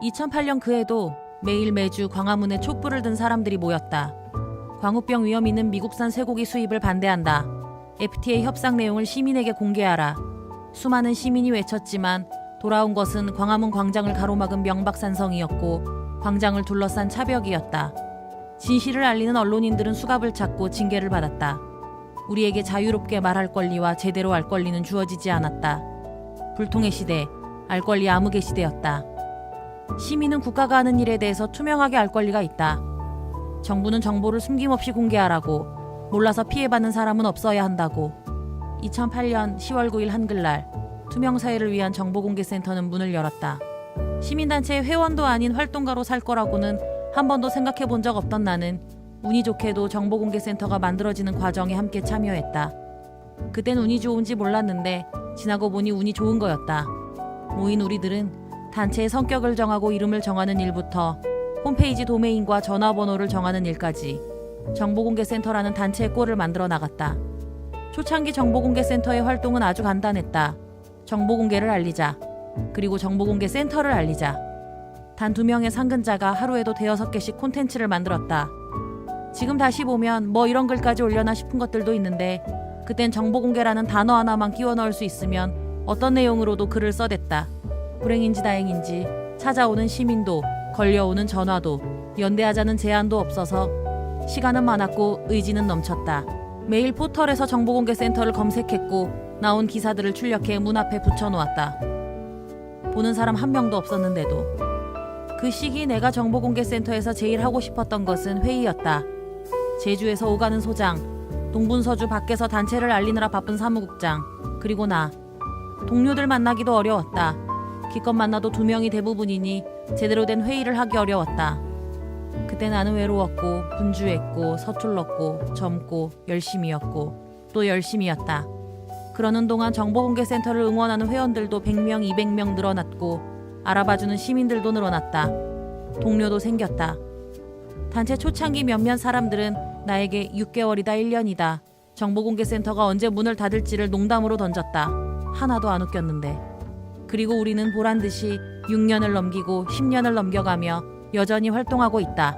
2008년 그 해도 매일 매주 광화문에 촛불을 든 사람들이 모였다. 광우병 위험 있는 미국산 쇠고기 수입을 반대한다. FTA 협상 내용을 시민에게 공개하라. 수많은 시민이 외쳤지만 돌아온 것은 광화문 광장을 가로막은 명박산성이었고 광장을 둘러싼 차벽이었다. 진실을 알리는 언론인들은 수갑을 찾고 징계를 받았다. 우리에게 자유롭게 말할 권리와 제대로 알 권리는 주어지지 않았다. 불통의 시대, 알 권리 암흑의 시대였다. 시민은 국가가 하는 일에 대해서 투명하게 알 권리가 있다. 정부는 정보를 숨김없이 공개하라고, 몰라서 피해받는 사람은 없어야 한다고. 2008년 10월 9일 한글날 투명사회를 위한 정보공개센터는 문을 열었다. 시민단체의 회원도 아닌 활동가로 살 거라고는 한 번도 생각해 본 적 없던 나는 운이 좋게도 정보공개센터가 만들어지는 과정에 함께 참여했다. 그땐 운이 좋은지 몰랐는데 지나고 보니 운이 좋은 거였다. 모인 우리들은 단체의 성격을 정하고 이름을 정하는 일부터 홈페이지 도메인과 전화번호를 정하는 일까지 정보공개센터라는 단체의 꼴을 만들어 나갔다. 초창기 정보공개센터의 활동은 아주 간단했다. 정보공개를 알리자. 그리고 정보공개센터를 알리자. 단 2명의 상근자가 하루에도 5-6개씩 콘텐츠를 만들었다. 지금 다시 보면 뭐 이런 글까지 올려나 싶은 것들도 있는데 그땐 정보공개라는 단어 하나만 끼워 넣을 수 있으면 어떤 내용으로도 글을 써댔다. 불행인지 다행인지 찾아오는 시민도 걸려오는 전화도 연대하자는 제안도 없어서 시간은 많았고 의지는 넘쳤다. 매일 포털에서 정보공개센터를 검색했고 나온 기사들을 출력해 문 앞에 붙여놓았다. 보는 사람 한 명도 없었는데도. 그 시기 내가 정보공개센터에서 제일 하고 싶었던 것은 회의였다. 제주에서 오가는 소장, 동분서주 밖에서 단체를 알리느라 바쁜 사무국장, 그리고 나. 동료들 만나기도 어려웠다. 기껏 만나도 2명이 대부분이니 제대로 된 회의를 하기 어려웠다. 그때 나는 외로웠고 분주했고 서툴렀고 젊고 열심이었고 또 열심이었다. 그러는 동안 정보공개센터를 응원하는 회원들도 100명, 200명 늘어났고 알아봐주는 시민들도 늘어났다. 동료도 생겼다. 단체 초창기 몇몇 사람들은 나에게 6개월이다 1년이다. 정보공개센터가 언제 문을 닫을지를 농담으로 던졌다. 하나도 안 웃겼는데. 그리고 우리는 보란듯이 6년을 넘기고 10년을 넘겨가며 여전히 활동하고 있다.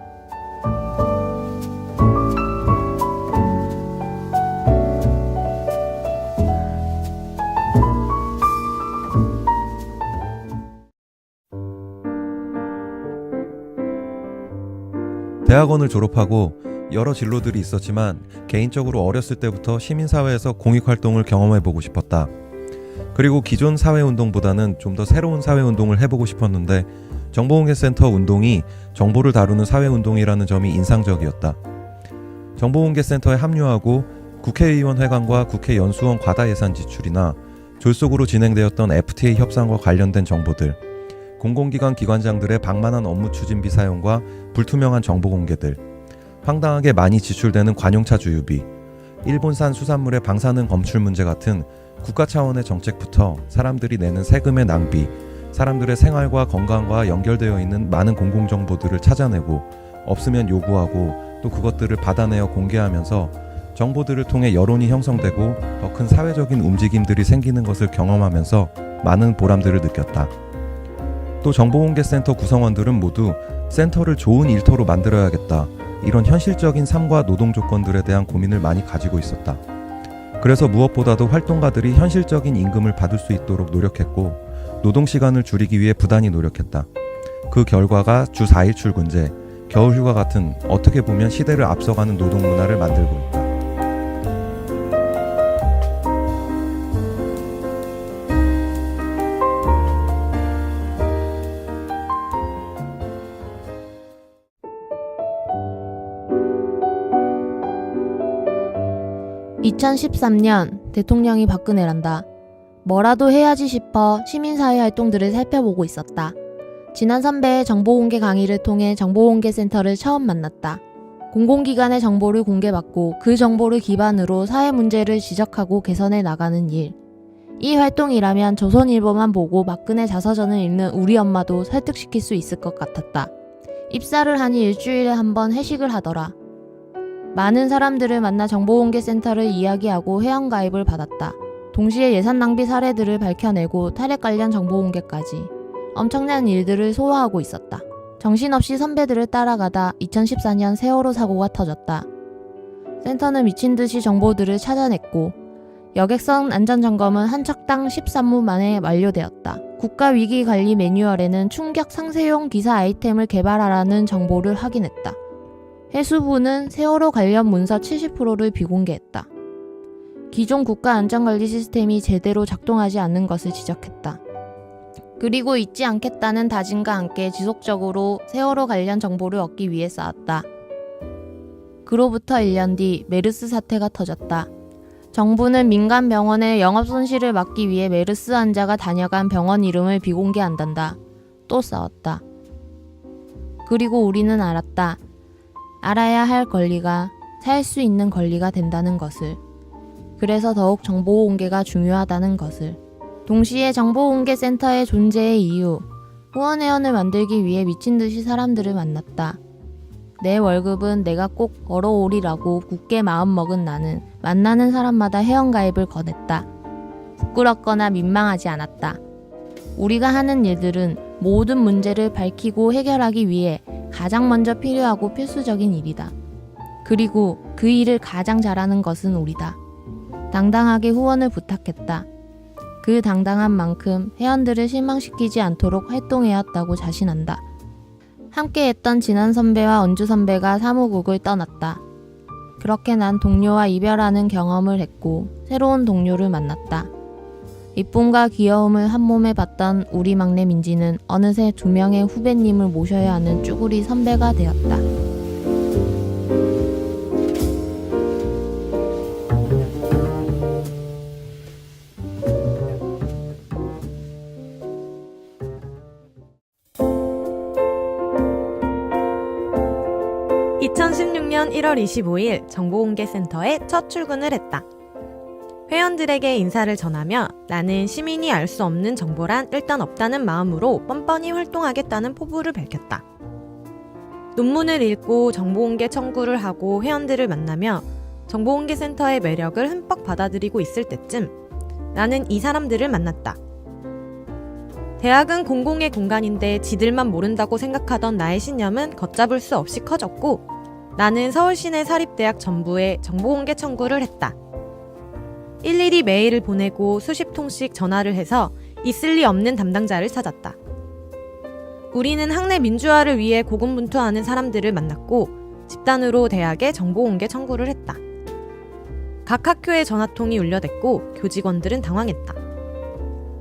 대학원을 졸업하고 여러 진로들이 있었지만 개인적으로 어렸을 때부터 시민사회에서 공익활동을 경험해보고 싶었다. 그리고 기존 사회운동보다는 좀 더 새로운 사회운동을 해보고 싶었는데 정보공개센터 운동이 정보를 다루는 사회운동이라는 점이 인상적이었다. 정보공개센터에 합류하고 국회의원 회관과 국회 연수원 과다 예산 지출이나 졸속으로 진행되었던 FTA 협상과 관련된 정보들, 공공기관 기관장들의 방만한 업무 추진비 사용과 불투명한 정보 공개들, 황당하게 많이 지출되는 관용차 주유비, 일본산 수산물의 방사능 검출 문제 같은 국가 차원의 정책부터 사람들이 내는 세금의 낭비, 사람들의 생활과 건강과 연결되어 있는 많은 공공정보들을 찾아내고 없으면 요구하고 또 그것들을 받아내어 공개하면서 정보들을 통해 여론이 형성되고 더 큰 사회적인 움직임들이 생기는 것을 경험하면서 많은 보람들을 느꼈다. 또 정보공개센터 구성원들은 모두 센터를 좋은 일터로 만들어야겠다, 이런 현실적인 삶과 노동 조건들에 대한 고민을 많이 가지고 있었다. 그래서 무엇보다도 활동가들이 현실적인 임금을 받을 수 있도록 노력했고 노동시간을 줄이기 위해 부단히 노력했다. 그 결과가 주 4일 출근제, 겨울휴가 같은 어떻게 보면 시대를 앞서가는 노동문화를 만들고 있다. (2013년) 대통령이 박근혜란다. 뭐라도 해야지 싶어 시민사회 활동들을 살펴보고 있었다. 지난 선배의 정보공개 강의를 통해 정보공개센터를 처음 만났다. 공공기관의 정보를 공개받고 그 정보를 기반으로 사회 문제를 지적하고 개선해 나가는 일. 이 활동이라면 조선일보만 보고 박근혜 자서전을 읽는 우리 엄마도 설득시킬 수 있을 것 같았다. 입사를 하니 일주일에 한 번 회식을 하더라. 많은 사람들을 만나 정보공개센터를 이야기하고 회원가입을 받았다. 동시에 예산 낭비 사례들을 밝혀내고 탈핵 관련 정보공개까지. 엄청난 일들을 소화하고 있었다. 정신없이 선배들을 따라가다 2014년 세월호 사고가 터졌다. 센터는 미친 듯이 정보들을 찾아냈고 여객선 안전점검은 한 척당 13분 만에 완료되었다. 국가위기관리 매뉴얼에는 충격 상세용 기사 아이템을 개발하라는 정보를 확인했다. 해수부는 세월호 관련 문서 70%를 비공개했다. 기존 국가안전관리 시스템이 제대로 작동하지 않는 것을 지적했다. 그리고 잊지 않겠다는 다짐과 함께 지속적으로 세월호 관련 정보를 얻기 위해 쌓았다. 그로부터 1년 뒤 메르스 사태가 터졌다. 정부는 민간 병원의 영업 손실을 막기 위해 메르스 환자가 다녀간 병원 이름을 비공개한단다. 또 싸웠다. 그리고 우리는 알았다. 알아야 할 권리가 살 수 있는 권리가 된다는 것을. 그래서 더욱 정보 공개가 중요하다는 것을. 동시에 정보공개센터의 존재의 이유, 후원회원을 만들기 위해 미친듯이 사람들을 만났다. 내 월급은 내가 꼭 벌어오리라고 굳게 마음먹은 나는 만나는 사람마다 회원가입을 권했다. 부끄럽거나 민망하지 않았다. 우리가 하는 일들은 모든 문제를 밝히고 해결하기 위해 가장 먼저 필요하고 필수적인 일이다. 그리고 그 일을 가장 잘하는 것은 우리다. 당당하게 후원을 부탁했다. 그 당당한 만큼 회원들을 실망시키지 않도록 활동해왔다고 자신한다. 함께했던 진한 선배와 언주 선배가 사무국을 떠났다. 그렇게 난 동료와 이별하는 경험을 했고 새로운 동료를 만났다. 이쁨과 귀여움을 한 몸에 받던 우리 막내 민지는 어느새 2명의 후배님을 모셔야 하는 쭈구리 선배가 되었다. (2016년 1월 25일) 정보공개센터에 첫 출근을 했다. 회원들에게 인사를 전하며 나는 시민이 알 수 없는 정보란 일단 없다는 마음으로 뻔뻔히 활동하겠다는 포부를 밝혔다. 논문을 읽고 정보공개 청구를 하고 회원들을 만나며 정보공개센터의 매력을 흠뻑 받아들이고 있을 때쯤 나는 이 사람들을 만났다. 대학은 공공의 공간인데 지들만 모른다고 생각하던 나의 신념은 걷잡을 수 없이 커졌고 나는 서울시내 사립대학 전부에 정보공개 청구를 했다. 일일이 메일을 보내고 수십 통씩 전화를 해서 있을 리 없는 담당자를 찾았다. 우리는 학내 민주화를 위해 고군분투하는 사람들을 만났고 집단으로 대학에 정보공개 청구를 했다. 각 학교의 전화통이 울려댔고 교직원들은 당황했다.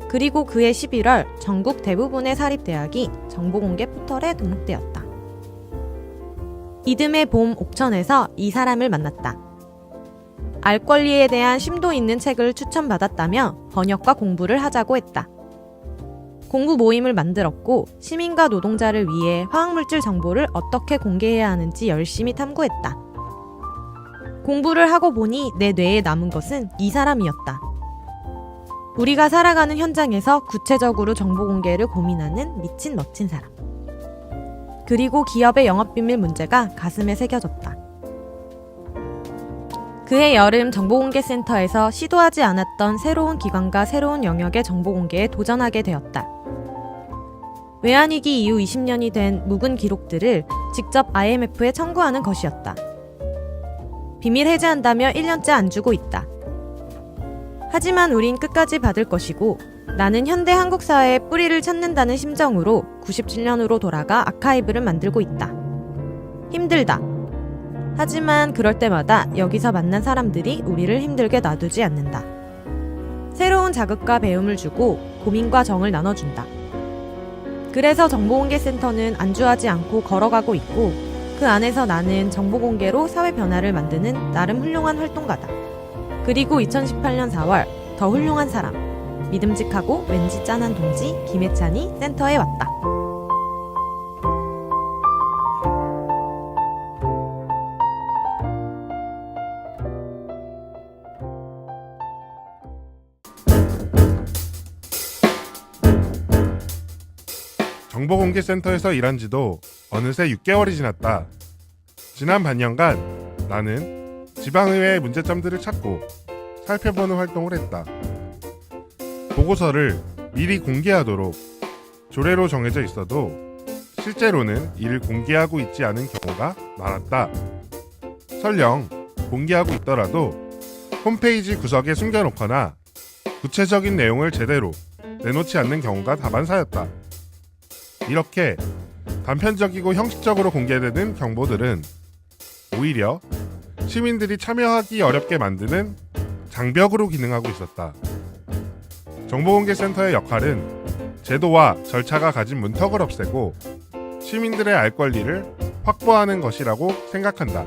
그리고 그해 11월 전국 대부분의 사립대학이 정보공개 포털에 등록되었다. 이듬해 봄 옥천에서 이 사람을 만났다. 알 권리에 대한 심도 있는 책을 추천받았다며 번역과 공부를 하자고 했다. 공부 모임을 만들었고 시민과 노동자를 위해 화학물질 정보를 어떻게 공개해야 하는지 열심히 탐구했다. 공부를 하고 보니 내 뇌에 남은 것은 이 사람이었다. 우리가 살아가는 현장에서 구체적으로 정보 공개를 고민하는 미친 멋진 사람. 그리고 기업의 영업비밀 문제가 가슴에 새겨졌다. 그해 여름 정보공개센터에서 시도하지 않았던 새로운 기관과 새로운 영역의 정보공개에 도전하게 되었다. 외환위기 이후 20년이 된 묵은 기록들을 직접 IMF에 청구하는 것이었다. 비밀 해제한다며 1년째 안 주고 있다. 하지만 우린 끝까지 받을 것이고 나는 현대 한국 사회의 뿌리를 찾는다는 심정으로 97년으로 돌아가 아카이브를 만들고 있다. 힘들다. 하지만 그럴 때마다 여기서 만난 사람들이 우리를 힘들게 놔두지 않는다. 새로운 자극과 배움을 주고 고민과 정을 나눠준다. 그래서 정보공개센터는 안주하지 않고 걸어가고 있고 그 안에서 나는 정보공개로 사회 변화를 만드는 나름 훌륭한 활동가다. 그리고 2018년 4월 더 훌륭한 사람, 믿음직하고 왠지 짠한 동지 김혜찬이 센터에 왔다. 정보공개센터에서 일한 지도 어느새 6개월이 지났다. 지난 반년간 나는 지방의회의 문제점들을 찾고 살펴보는 활동을 했다. 보고서를 미리 공개하도록 조례로 정해져 있어도 실제로는 이를 공개하고 있지 않은 경우가 많았다. 설령 공개하고 있더라도 홈페이지 구석에 숨겨놓거나 구체적인 내용을 제대로 내놓지 않는 경우가 다반사였다. 이렇게 단편적이고 형식적으로 공개되는 정보들은 오히려 시민들이 참여하기 어렵게 만드는 장벽으로 기능하고 있었다. 정보공개센터의 역할은 제도와 절차가 가진 문턱을 없애고 시민들의 알 권리를 확보하는 것이라고 생각한다.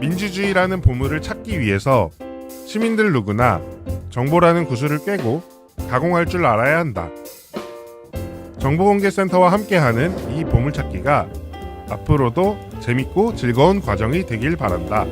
민주주의라는 보물을 찾기 위해서 시민들 누구나 정보라는 구슬을 꿰고 가공할 줄 알아야 한다. 정보공개센터와 함께하는 이 보물찾기가 앞으로도 재밌고 즐거운 과정이 되길 바란다.